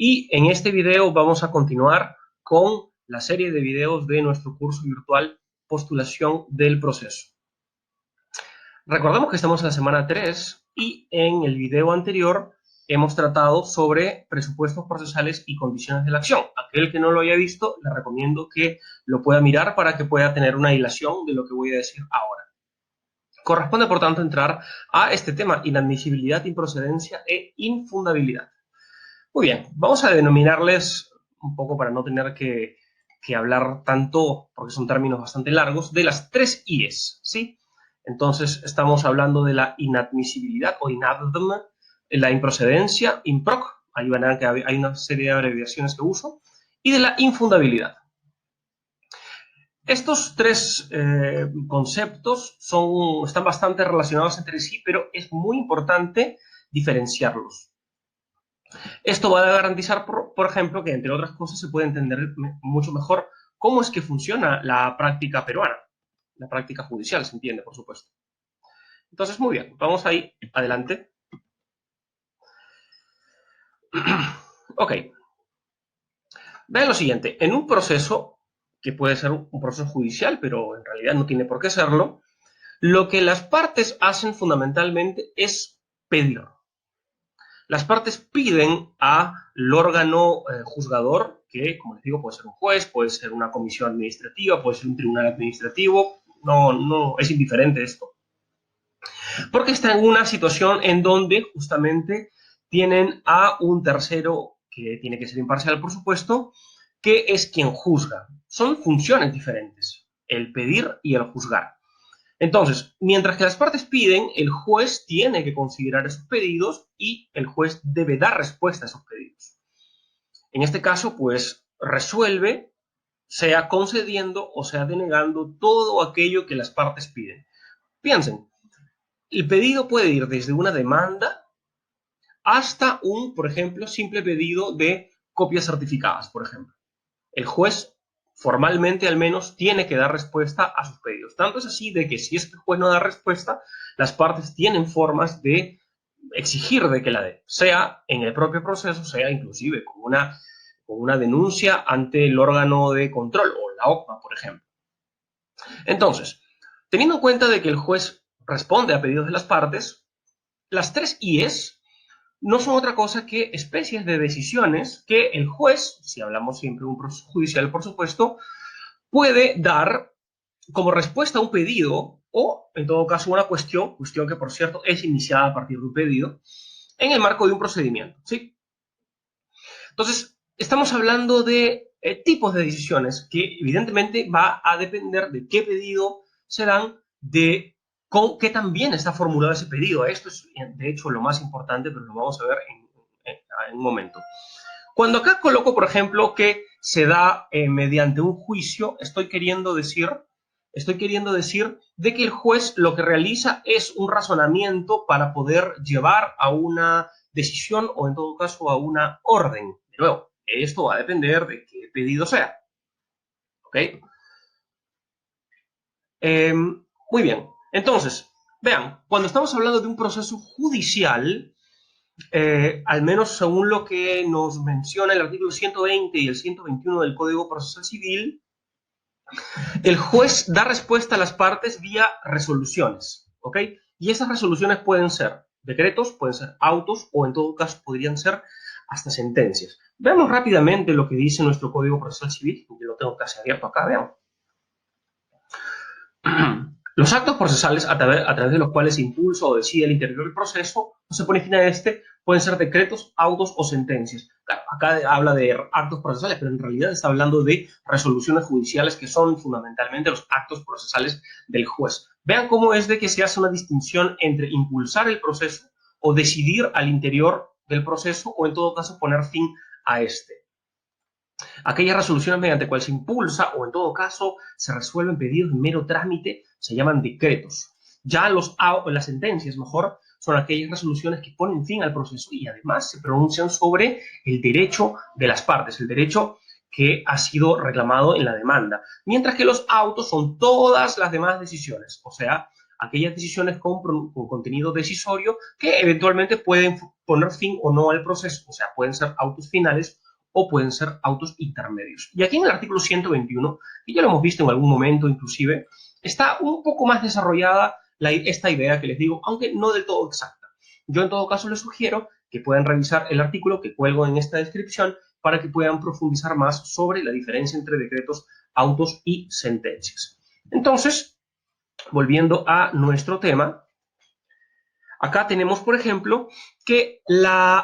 Y en este video vamos a continuar con la serie de videos de nuestro curso virtual Postulación del Proceso. Recordemos que estamos en la semana 3 y en el video anterior hemos tratado sobre presupuestos procesales y condiciones de la acción. Aquel que no lo haya visto, le recomiendo que lo pueda mirar para que pueda tener una hilación de lo que voy a decir ahora. Corresponde, por tanto, entrar a este tema: inadmisibilidad, improcedencia e infundabilidad. Muy bien, vamos a denominarles un poco para no tener que hablar tanto, porque son términos bastante largos, de las tres IES, ¿sí? Entonces, estamos hablando de la inadmisibilidad o inadm, la improcedencia, improc, ahí van a ver que hay una serie de abreviaciones que uso, y de la infundabilidad. Estos tres conceptos están bastante relacionados entre sí, pero es muy importante diferenciarlos. Esto va a garantizar, por ejemplo, que entre otras cosas se puede entender mucho mejor cómo es que funciona la práctica peruana, la práctica judicial, se entiende, por supuesto. Entonces, muy bien, vamos ahí, adelante. Ok. Vean lo siguiente, en un proceso, que puede ser un proceso judicial, pero en realidad no tiene por qué serlo, lo que las partes hacen fundamentalmente es pedir. Las partes piden al órgano juzgador, que, como les digo, puede ser un juez, puede ser una comisión administrativa, puede ser un tribunal administrativo, no es indiferente esto, porque está en una situación en donde justamente tienen a un tercero que tiene que ser imparcial, por supuesto, que es quien juzga. Son funciones diferentes, el pedir y el juzgar. Entonces, mientras que las partes piden, el juez tiene que considerar esos pedidos y el juez debe dar respuesta a esos pedidos. En este caso, pues, resuelve, sea concediendo o sea denegando todo aquello que las partes piden. Piensen, el pedido puede ir desde una demanda hasta un, por ejemplo, simple pedido de copias certificadas, por ejemplo. El juez formalmente al menos tiene que dar respuesta a sus pedidos. Tanto es así de que si este juez no da respuesta, las partes tienen formas de exigir de que la dé, sea en el propio proceso, sea inclusive con una denuncia ante el órgano de control o la OCMA, por ejemplo. Entonces, teniendo en cuenta de que el juez responde a pedidos de las partes, las tres IES no son otra cosa que especies de decisiones que el juez, si hablamos siempre de un proceso judicial, por supuesto, puede dar como respuesta a un pedido o, en todo caso, una cuestión que, por cierto, es iniciada a partir de un pedido, en el marco de un procedimiento, ¿sí? Entonces, estamos hablando de tipos de decisiones que, evidentemente, va a depender de qué pedido se dan, de con qué tan bien está formulado ese pedido. Esto es, de hecho, lo más importante, pero lo vamos a ver en un momento. Cuando acá coloco, por ejemplo, que se da mediante un juicio, estoy queriendo decir de que el juez lo que realiza es un razonamiento para poder llevar a una decisión o, en todo caso, a una orden. De nuevo, esto va a depender de qué pedido sea. ¿Ok? Muy bien. Entonces, vean, cuando estamos hablando de un proceso judicial, al menos según lo que nos menciona el artículo 120 y el 121 del Código Procesal Civil, el juez da respuesta a las partes vía resoluciones, ¿ok? Y esas resoluciones pueden ser decretos, pueden ser autos o en todo caso podrían ser hasta sentencias. Veamos rápidamente lo que dice nuestro Código Procesal Civil, que lo tengo casi abierto acá, veamos. Los actos procesales a través de los cuales se impulsa o decide el interior del proceso, no se pone fin a este, pueden ser decretos, autos o sentencias. Claro, acá habla de actos procesales, pero en realidad está hablando de resoluciones judiciales que son fundamentalmente los actos procesales del juez. Vean cómo es de que se hace una distinción entre impulsar el proceso o decidir al interior del proceso o en todo caso poner fin a este. Aquellas resoluciones mediante cuales se impulsa o en todo caso se resuelven pedidos de mero trámite se llaman decretos. Ya las sentencias, mejor, son aquellas resoluciones que ponen fin al proceso y además se pronuncian sobre el derecho de las partes, el derecho que ha sido reclamado en la demanda. Mientras que los autos son todas las demás decisiones, o sea, aquellas decisiones con contenido decisorio que eventualmente pueden poner fin o no al proceso, o sea, pueden ser autos finales o pueden ser autos intermedios. Y aquí en el artículo 121, que ya lo hemos visto en algún momento inclusive, está un poco más desarrollada esta idea que les digo, aunque no del todo exacta. Yo en todo caso les sugiero que puedan revisar el artículo que cuelgo en esta descripción para que puedan profundizar más sobre la diferencia entre decretos, autos y sentencias. Entonces, volviendo a nuestro tema, acá tenemos, por ejemplo, que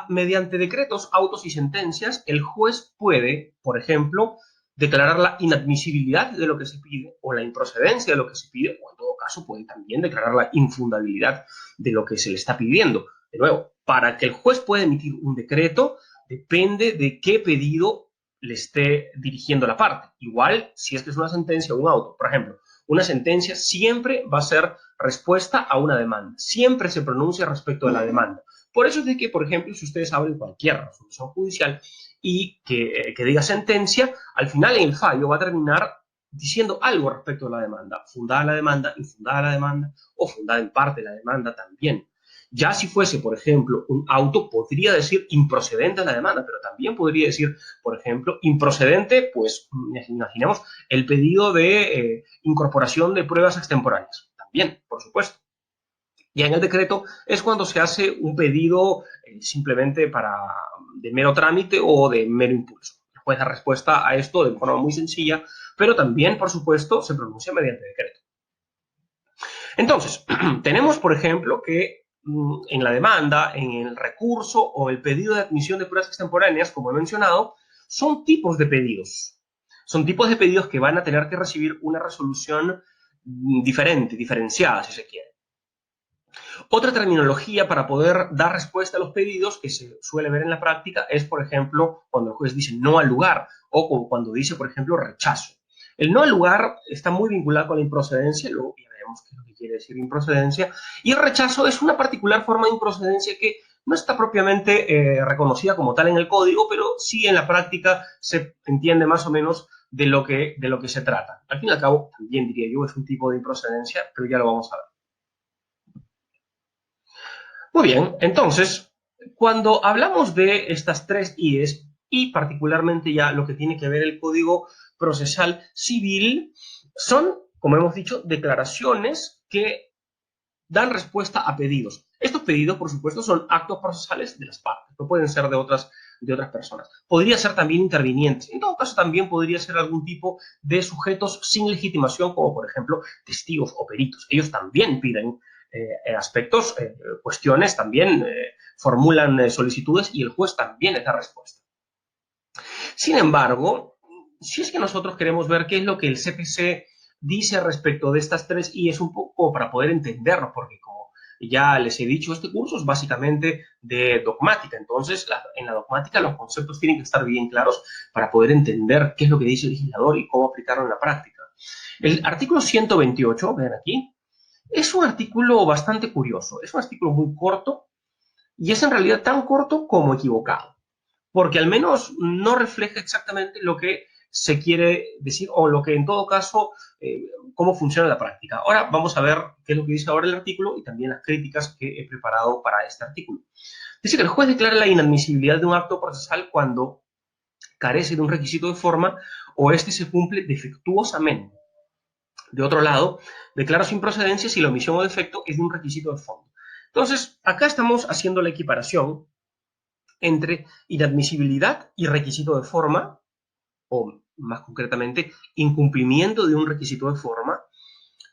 mediante decretos, autos y sentencias, el juez puede, por ejemplo, declarar la inadmisibilidad de lo que se pide o la improcedencia de lo que se pide, o en todo caso puede también declarar la infundabilidad de lo que se le está pidiendo. De nuevo, para que el juez pueda emitir un decreto, depende de qué pedido le esté dirigiendo la parte. Igual, si es que es una sentencia o un auto, por ejemplo, una sentencia siempre va a ser respuesta a una demanda. Siempre se pronuncia respecto de la demanda. Por eso es de que, por ejemplo, si ustedes abren cualquier resolución judicial y que diga sentencia, al final en el fallo va a terminar diciendo algo respecto a la demanda. Fundada la demanda, infundada la demanda o fundada en parte la demanda también. Ya si fuese, por ejemplo, un auto, podría decir improcedente la demanda, pero también podría decir, por ejemplo, improcedente, pues imaginemos el pedido de incorporación de pruebas extemporáneas. También, por supuesto. Ya en el decreto es cuando se hace un pedido simplemente de mero trámite o de mero impulso. El juez da respuesta a esto de forma muy sencilla, pero también, por supuesto, se pronuncia mediante decreto. Entonces, tenemos, por ejemplo, que en la demanda, en el recurso o el pedido de admisión de pruebas extemporáneas, como he mencionado, son tipos de pedidos. Son tipos de pedidos que van a tener que recibir una resolución diferente, diferenciada, si se quiere. Otra terminología para poder dar respuesta a los pedidos que se suele ver en la práctica es, por ejemplo, cuando el juez dice no al lugar o cuando dice, por ejemplo, rechazo. El no al lugar está muy vinculado con la improcedencia, luego ya veremos qué es lo que quiere decir improcedencia, y el rechazo es una particular forma de improcedencia que no está propiamente reconocida como tal en el código, pero sí en la práctica se entiende más o menos de lo que se trata. Al fin y al cabo, también diría yo, es un tipo de improcedencia, pero ya lo vamos a ver. Muy bien, entonces, cuando hablamos de estas tres IES y particularmente ya lo que tiene que ver el Código Procesal Civil, son, como hemos dicho, declaraciones que dan respuesta a pedidos. Estos pedidos, por supuesto, son actos procesales de las partes, no pueden ser de otras personas. Podría ser también intervinientes. En todo caso, también podría ser algún tipo de sujetos sin legitimación, como por ejemplo testigos o peritos. Ellos también piden aspectos, cuestiones, también formulan solicitudes y el juez también les da respuesta. Sin embargo, si es que nosotros queremos ver qué es lo que el CPC dice respecto de estas tres y es un poco para poder entenderlo, porque como ya les he dicho, este curso es básicamente de dogmática, entonces en la dogmática los conceptos tienen que estar bien claros para poder entender qué es lo que dice el legislador y cómo aplicarlo en la práctica. El artículo 128, vean aquí, es un artículo bastante curioso, es un artículo muy corto y es en realidad tan corto como equivocado, porque al menos no refleja exactamente lo que se quiere decir o lo que en todo caso, cómo funciona la práctica. Ahora vamos a ver qué es lo que dice ahora el artículo y también las críticas que he preparado para este artículo. Dice que el juez declara la inadmisibilidad de un acto procesal cuando carece de un requisito de forma o este se cumple defectuosamente. De otro lado, declara su improcedencia si la omisión o defecto es de un requisito de fondo. Entonces, acá estamos haciendo la equiparación entre inadmisibilidad y requisito de forma, o más concretamente, incumplimiento de un requisito de forma,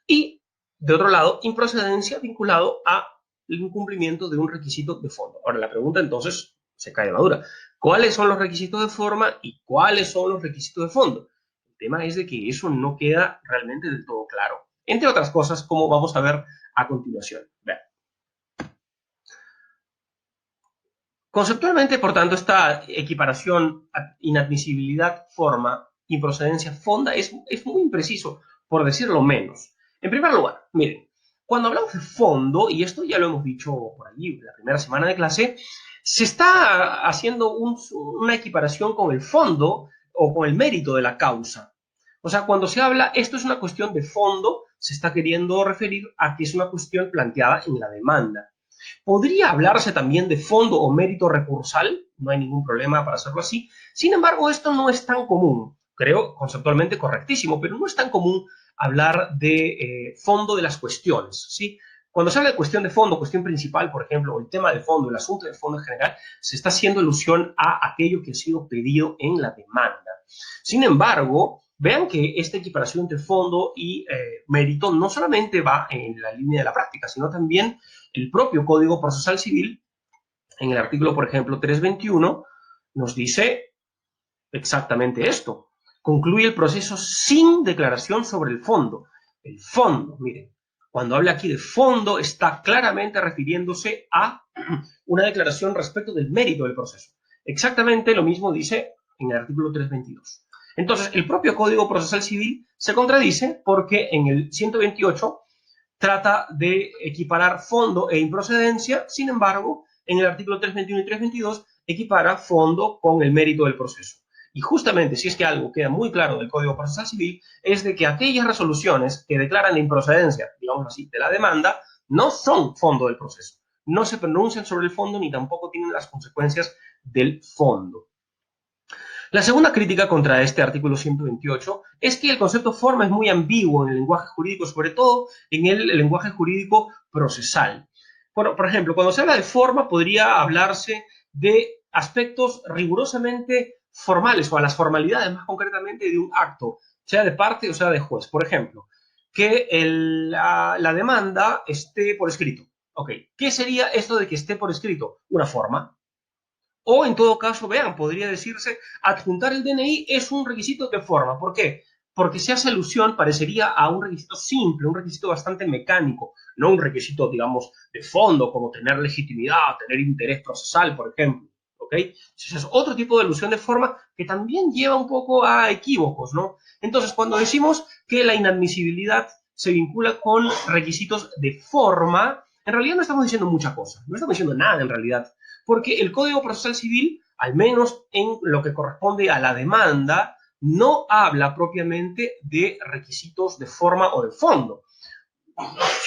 y, de otro lado, improcedencia vinculado a el incumplimiento de un requisito de fondo. Ahora, la pregunta entonces se cae de madura. ¿Cuáles son los requisitos de forma y cuáles son los requisitos de fondo? El tema es de que eso no queda realmente del todo claro. Entre otras cosas, como vamos a ver a continuación. Vean. Conceptualmente, por tanto, esta equiparación inadmisibilidad, forma, improcedencia, fonda es muy impreciso, por decirlo menos. En primer lugar, miren, cuando hablamos de fondo, y esto ya lo hemos dicho por allí la primera semana de clase, se está haciendo una equiparación con el fondo o con el mérito de la causa. O sea, cuando se habla, esto es una cuestión de fondo, se está queriendo referir a que es una cuestión planteada en la demanda. Podría hablarse también de fondo o mérito recursal, no hay ningún problema para hacerlo así. Sin embargo, esto no es tan común. Creo conceptualmente correctísimo, pero no es tan común hablar de fondo de las cuestiones, ¿sí? Cuando se habla de cuestión de fondo, cuestión principal, por ejemplo, o el tema de fondo, el asunto de fondo en general, se está haciendo alusión a aquello que ha sido pedido en la demanda. Sin embargo, vean que esta equiparación entre fondo y mérito no solamente va en la línea de la práctica, sino también el propio Código Procesal Civil, en el artículo, por ejemplo, 321, nos dice exactamente esto. Concluye el proceso sin declaración sobre el fondo. El fondo, miren, cuando habla aquí de fondo, está claramente refiriéndose a una declaración respecto del mérito del proceso. Exactamente lo mismo dice en el artículo 322. Entonces, el propio Código Procesal Civil se contradice porque en el 128 trata de equiparar fondo e improcedencia, sin embargo, en el artículo 321 y 322 equipara fondo con el mérito del proceso. Y justamente, si es que algo queda muy claro del Código Procesal Civil, es de que aquellas resoluciones que declaran la improcedencia, digamos así, de la demanda, no son fondo del proceso. No se pronuncian sobre el fondo ni tampoco tienen las consecuencias del fondo. La segunda crítica contra este artículo 128 es que el concepto forma es muy ambiguo en el lenguaje jurídico, sobre todo en el lenguaje jurídico procesal. Bueno, por ejemplo, cuando se habla de forma podría hablarse de aspectos rigurosamente formales o a las formalidades más concretamente de un acto, sea de parte o sea de juez. Por ejemplo, que la demanda esté por escrito. Ok, ¿qué sería esto de que esté por escrito? Una forma. O en todo caso, vean, podría decirse, adjuntar el DNI es un requisito de forma. ¿Por qué? Porque se hace alusión, parecería, a un requisito simple, un requisito bastante mecánico, no un requisito, digamos, de fondo, como tener legitimidad, tener interés procesal, por ejemplo. ¿Ok? Ese es otro tipo de alusión de forma que también lleva un poco a equívocos, ¿no? Entonces, cuando decimos que la inadmisibilidad se vincula con requisitos de forma, en realidad no estamos diciendo mucha cosa, no estamos diciendo nada en realidad, porque el Código Procesal Civil, al menos en lo que corresponde a la demanda, no habla propiamente de requisitos de forma o de fondo.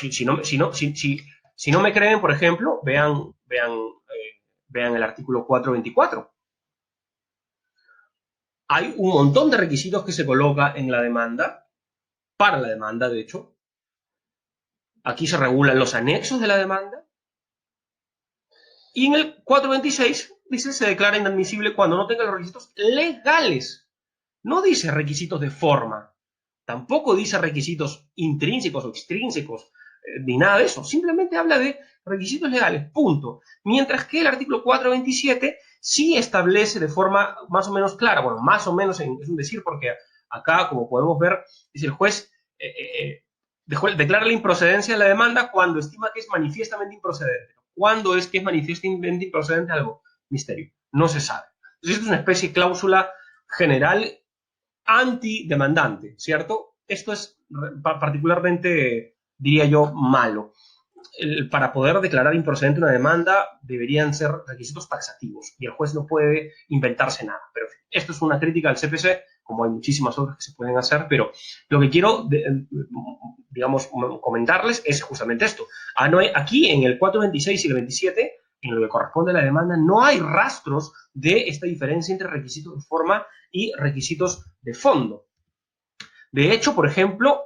Si no me creen, por ejemplo, vean el artículo 424. Hay un montón de requisitos que se coloca en la demanda, para la demanda, de hecho. Aquí se regulan los anexos de la demanda. Y en el 426 dice se declara inadmisible cuando no tenga los requisitos legales. No dice requisitos de forma, tampoco dice requisitos intrínsecos o extrínsecos, ni nada de eso. Simplemente habla de requisitos legales, punto. Mientras que el artículo 427 sí establece de forma más o menos clara, bueno, más o menos es un decir, porque acá, como podemos ver, dice el juez, declara la improcedencia de la demanda cuando estima que es manifiestamente improcedente. ¿Cuándo es que es manifiestamente improcedente algo? Misterio, no se sabe. Entonces, esto es una especie de cláusula general antidemandante, ¿cierto? Esto es particularmente, diría yo, malo. Para poder declarar improcedente una demanda deberían ser requisitos taxativos y el juez no puede inventarse nada. Pero esto es una crítica al CPC, como hay muchísimas otras que se pueden hacer, pero lo que quiero, digamos, comentarles es justamente esto. Aquí en el 426 y el 27, en lo que corresponde a la demanda, no hay rastros de esta diferencia entre requisitos de forma y requisitos de fondo. De hecho, por ejemplo,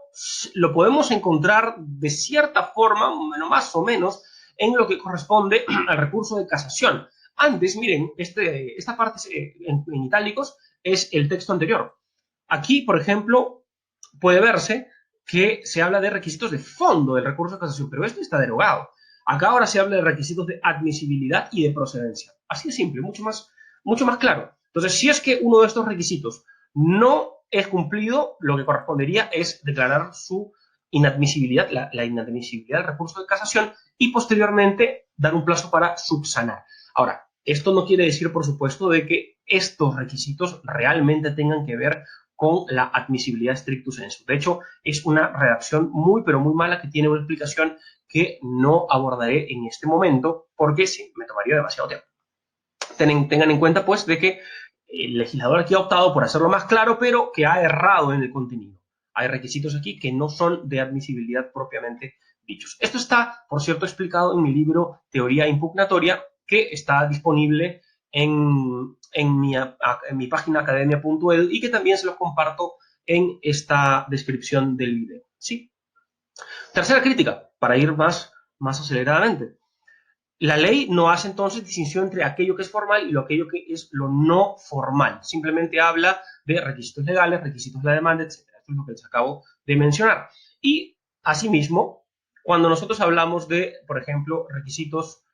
lo podemos encontrar de cierta forma, más o menos, en lo que corresponde al recurso de casación. Antes, miren, esta parte en itálicos es el texto anterior. Aquí, por ejemplo, puede verse que se habla de requisitos de fondo del recurso de casación, pero esto está derogado. Acá ahora se habla de requisitos de admisibilidad y de procedencia. Así de simple, mucho más claro. Entonces, si es que uno de estos requisitos no es cumplido, lo que correspondería es declarar su inadmisibilidad, la inadmisibilidad del recurso de casación y posteriormente dar un plazo para subsanar. Ahora, esto no quiere decir, por supuesto, de que estos requisitos realmente tengan que ver con la admisibilidad stricto sensu. De hecho, es una redacción muy, pero muy mala que tiene una explicación que no abordaré en este momento porque sí, me tomaría demasiado tiempo. Tengan en cuenta, pues, de que el legislador aquí ha optado por hacerlo más claro, pero que ha errado en el contenido. hay requisitos aquí que no son de admisibilidad propiamente dichos. Esto está, por cierto, explicado en mi libro Teoría Impugnatoria, que está disponible en mi página academia.edu y que también se los comparto en esta descripción del video. ¿Sí? Tercera crítica, para ir más aceleradamente. La ley no hace entonces distinción entre aquello que es formal y aquello que es lo no formal. Simplemente habla de requisitos legales, requisitos de la demanda, etc. Esto es lo que les acabo de mencionar. Y, asimismo, cuando nosotros hablamos de, por ejemplo, requisitos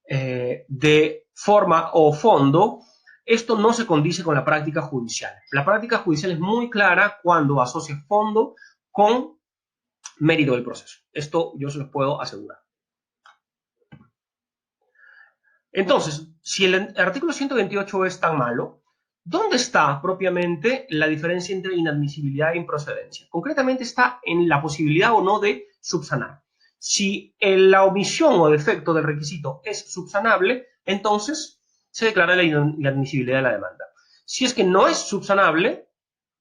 de forma o fondo, esto no se condice con la práctica judicial. La práctica judicial es muy clara cuando asocia fondo con mérito del proceso. Esto yo se los puedo asegurar. Entonces, si el artículo 128 es tan malo, ¿dónde está propiamente la diferencia entre inadmisibilidad e improcedencia? Concretamente está en la posibilidad o no de subsanar. Si la omisión o defecto del requisito es subsanable, entonces se declara la inadmisibilidad de la demanda. Si es que no es subsanable,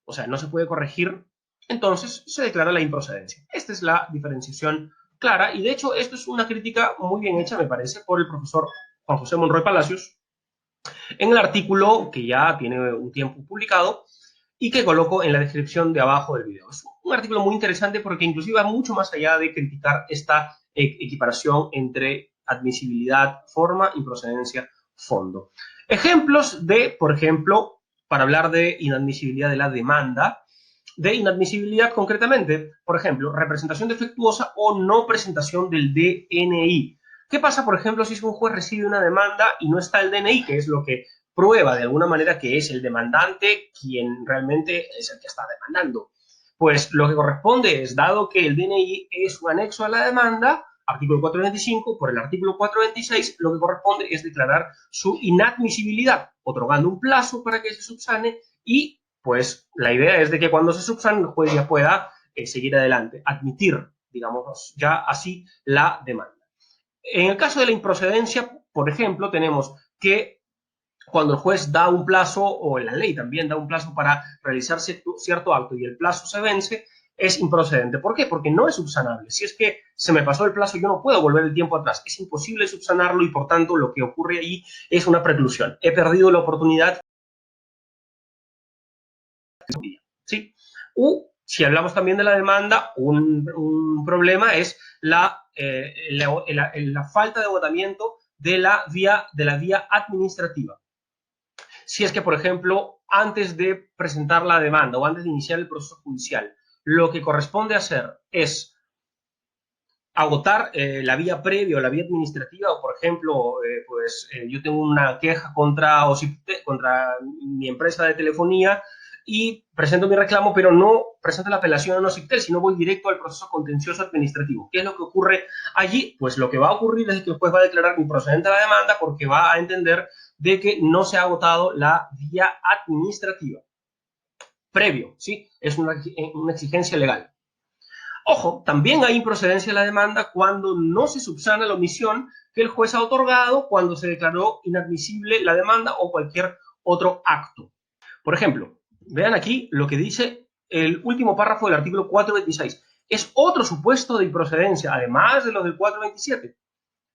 o sea, no se puede corregir, entonces se declara la improcedencia. Esta es la diferenciación clara y de hecho esto es una crítica muy bien hecha, me parece, por el profesor Juan José Monroy Palacios en el artículo que ya tiene un tiempo publicado y que coloco en la descripción de abajo del video. Es un artículo muy interesante porque inclusive va mucho más allá de criticar esta equiparación entre admisibilidad, forma y procedencia, fondo. Ejemplos de, por ejemplo, para hablar de inadmisibilidad de la demanda, de inadmisibilidad concretamente, por ejemplo, representación defectuosa o no presentación del DNI. ¿Qué pasa, por ejemplo, si es que un juez recibe una demanda y no está el DNI, que es lo que prueba de alguna manera que es el demandante quien realmente es el que está demandando? Pues lo que corresponde es, dado que el DNI es un anexo a la demanda, artículo 425, por el artículo 426, lo que corresponde es declarar su inadmisibilidad, otorgando un plazo para que se subsane y, pues, la idea es de que cuando se subsane el juez ya pueda seguir adelante, admitir, digamos, ya así la demanda. En el caso de la improcedencia, por ejemplo, tenemos que cuando el juez da un plazo, o la ley también da un plazo para realizar cierto acto y el plazo se vence, es improcedente. ¿Por qué? Porque no es subsanable. Si es que se me pasó el plazo, yo no puedo volver el tiempo atrás. Es imposible subsanarlo y, por tanto, lo que ocurre allí es una preclusión. He perdido la oportunidad. ¿Sí? Si hablamos también de la demanda, un problema es la falta de agotamiento de la vía administrativa. Si es que, por ejemplo, antes de presentar la demanda o antes de iniciar el proceso judicial, lo que corresponde hacer es agotar la vía previa o la vía administrativa, o por ejemplo, yo tengo una queja contra mi empresa de telefonía y presento mi reclamo, pero no presento la apelación a OSIPTEL, sino voy directo al proceso contencioso administrativo. ¿Qué es lo que ocurre allí? Pues lo que va a ocurrir es que el juez va a declarar improcedente la demanda porque va a entender de que no se ha agotado la vía administrativa. Previo, ¿sí? Es una exigencia legal. Ojo, también hay improcedencia en la demanda cuando no se subsana la omisión que el juez ha otorgado cuando se declaró inadmisible la demanda o cualquier otro acto. Por ejemplo, vean aquí lo que dice el último párrafo del artículo 426. Es otro supuesto de improcedencia, además de los del 427.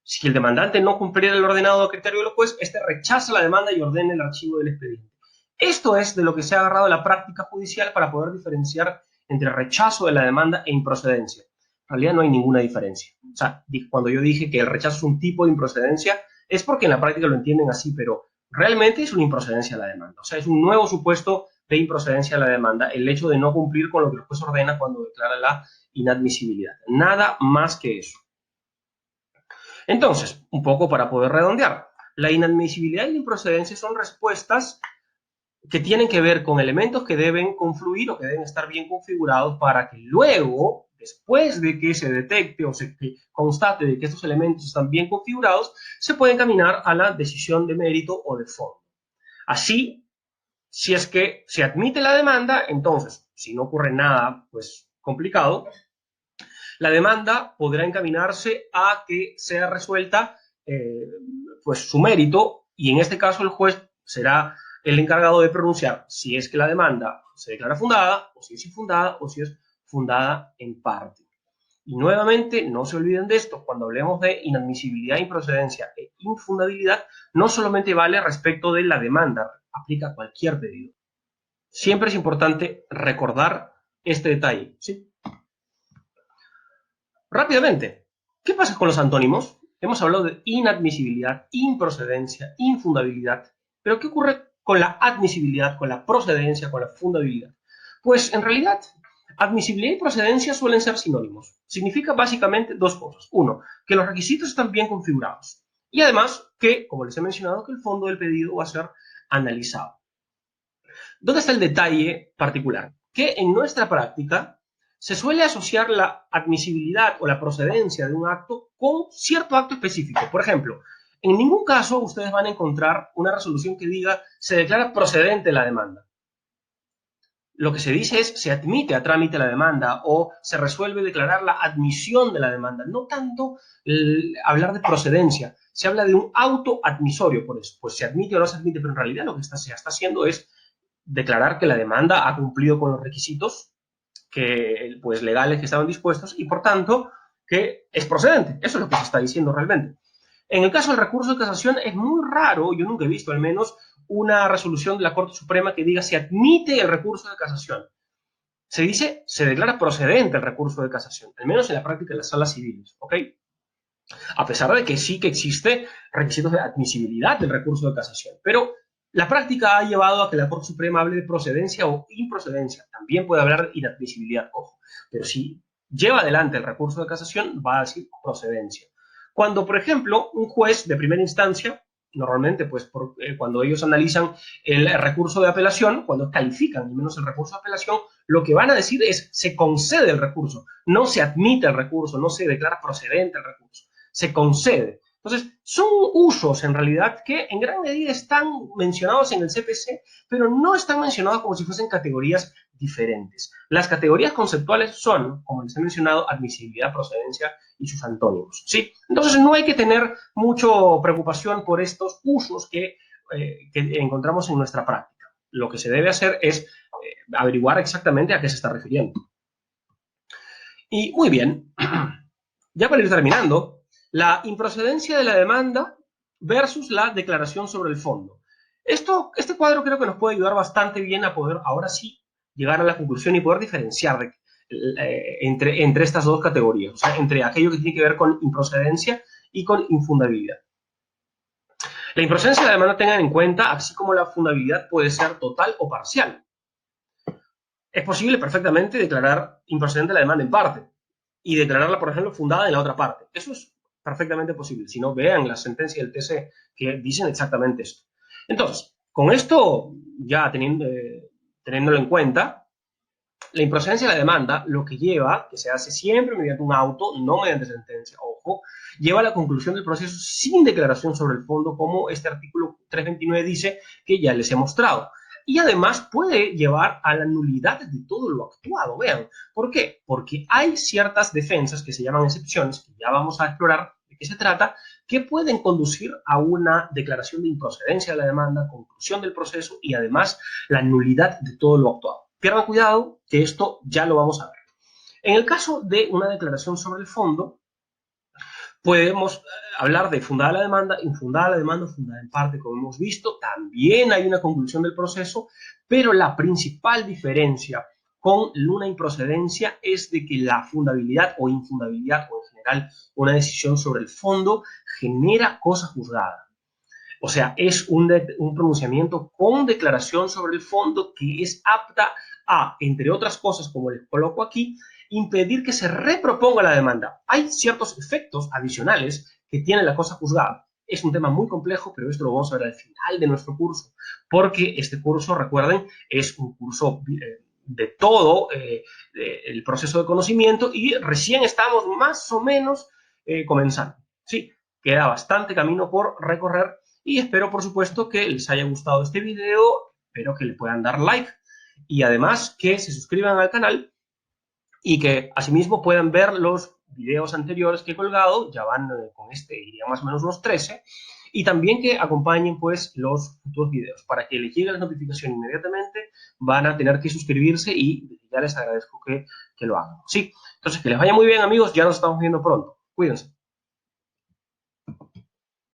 Si el demandante no cumpliera el ordenado criterio del juez, este rechaza la demanda y ordena el archivo del expediente. Esto es de lo que se ha agarrado la práctica judicial para poder diferenciar entre rechazo de la demanda e improcedencia. En realidad no hay ninguna diferencia. O sea, cuando yo dije que el rechazo es un tipo de improcedencia, es porque en la práctica lo entienden así, pero realmente es una improcedencia a la demanda. O sea, es un nuevo supuesto de improcedencia a la demanda, el hecho de no cumplir con lo que el juez ordena cuando declara la inadmisibilidad. Nada más que eso. Entonces, un poco para poder redondear, la inadmisibilidad y la improcedencia son respuestas que tienen que ver con elementos que deben confluir o que deben estar bien configurados para que luego, después de que se detecte o se constate de que estos elementos están bien configurados, se puede encaminar a la decisión de mérito o de fondo. Así, si es que se admite la demanda, entonces, si no ocurre nada pues complicado, la demanda podrá encaminarse a que sea resuelta pues su mérito y en este caso el juez será el encargado de pronunciar si es que la demanda se declara fundada o si es infundada o si es fundada en parte. Y nuevamente, no se olviden de esto, cuando hablemos de inadmisibilidad, improcedencia e infundabilidad, no solamente vale respecto de la demanda, aplica a cualquier pedido. Siempre es importante recordar este detalle, ¿sí? Rápidamente, ¿qué pasa con los antónimos? Hemos hablado de inadmisibilidad, improcedencia, infundabilidad, pero ¿qué ocurre con la admisibilidad, con la procedencia, con la fundabilidad? Pues en realidad, admisibilidad y procedencia suelen ser sinónimos. Significa básicamente dos cosas. Uno, que los requisitos están bien configurados. Y además que, como les he mencionado, que el fondo del pedido va a ser analizado. ¿Dónde está el detalle particular? Que en nuestra práctica se suele asociar la admisibilidad o la procedencia de un acto con cierto acto específico. Por ejemplo, en ningún caso ustedes van a encontrar una resolución que diga se declara procedente la demanda. Lo que se dice es se admite a trámite la demanda o se resuelve declarar la admisión de la demanda. No tanto hablar de procedencia, se habla de un auto admisorio por eso. Pues se admite o no se admite, pero en realidad lo que se está haciendo es declarar que la demanda ha cumplido con los requisitos que, pues, legales que estaban dispuestos y, por tanto, que es procedente. Eso es lo que se está diciendo realmente. En el caso del recurso de casación es muy raro, yo nunca he visto al menos, una resolución de la Corte Suprema que diga se admite el recurso de casación. Se dice, se declara procedente el recurso de casación, al menos en la práctica de las salas civiles, ¿ok? A pesar de que sí que existe requisitos de admisibilidad del recurso de casación, pero la práctica ha llevado a que la Corte Suprema hable de procedencia o improcedencia. También puede hablar de inadmisibilidad, ojo. Pero si lleva adelante el recurso de casación, va a decir procedencia. Cuando, por ejemplo, un juez de primera instancia, normalmente, pues, cuando ellos analizan el recurso de apelación, cuando califican al menos el recurso de apelación, lo que van a decir es se concede el recurso, no se admite el recurso, no se declara procedente el recurso, se concede. Entonces, son usos en realidad que en gran medida están mencionados en el CPC, pero no están mencionados como si fuesen categorías diferentes. Las categorías conceptuales son, como les he mencionado, admisibilidad, procedencia y sus antónimos, ¿sí? Entonces, no hay que tener mucha preocupación por estos usos que encontramos en nuestra práctica. Lo que se debe hacer es averiguar exactamente a qué se está refiriendo. Y muy bien, ya para ir terminando, la improcedencia de la demanda versus la declaración sobre el fondo. Este cuadro creo que nos puede ayudar bastante bien a poder ahora sí llegar a la conclusión y poder diferenciar entre estas dos categorías, o sea, entre aquello que tiene que ver con improcedencia y con infundabilidad. La improcedencia de la demanda, tengan en cuenta, así como la fundabilidad, puede ser total o parcial. Es posible perfectamente declarar improcedente la demanda en parte y declararla, por ejemplo, fundada en la otra parte. Eso es perfectamente posible. Si no, vean la sentencia del TC que dicen exactamente esto. Entonces, con esto ya teniéndolo en cuenta, la improcedencia de la demanda lo que lleva, que se hace siempre mediante un auto, no mediante sentencia, ojo, lleva a la conclusión del proceso sin declaración sobre el fondo, como este artículo 329 dice que ya les he mostrado. Y además puede llevar a la nulidad de todo lo actuado, vean. ¿Por qué? Porque hay ciertas defensas que se llaman excepciones, que ya vamos a explorar de qué se trata, que pueden conducir a una declaración de improcedencia de la demanda, conclusión del proceso y además la nulidad de todo lo actuado. Pierdan cuidado, que esto ya lo vamos a ver. En el caso de una declaración sobre el fondo, podemos hablar de fundada la demanda, infundada la demanda, fundada en parte, como hemos visto. También hay una conclusión del proceso, pero la principal diferencia con una improcedencia es de que la fundabilidad o infundabilidad, o en general una decisión sobre el fondo, genera cosa juzgada. O sea, es un pronunciamiento con declaración sobre el fondo que es apta a, entre otras cosas, como les coloco aquí, impedir que se reproponga la demanda. Hay ciertos efectos adicionales que tiene la cosa juzgada. Es un tema muy complejo, pero esto lo vamos a ver al final de nuestro curso, porque este curso, recuerden, es un curso de todo el proceso de conocimiento y recién estamos más o menos comenzando. Sí, queda bastante camino por recorrer y espero, por supuesto, que les haya gustado este video, espero que le puedan dar like y además que se suscriban al canal y que asimismo puedan ver los videos anteriores que he colgado, ya van con este, iría más o menos unos 13, y también que acompañen pues los futuros videos. Para que les llegue la notificación inmediatamente, van a tener que suscribirse y ya les agradezco que lo hagan. Sí, entonces que les vaya muy bien, amigos, ya nos estamos viendo pronto. Cuídense.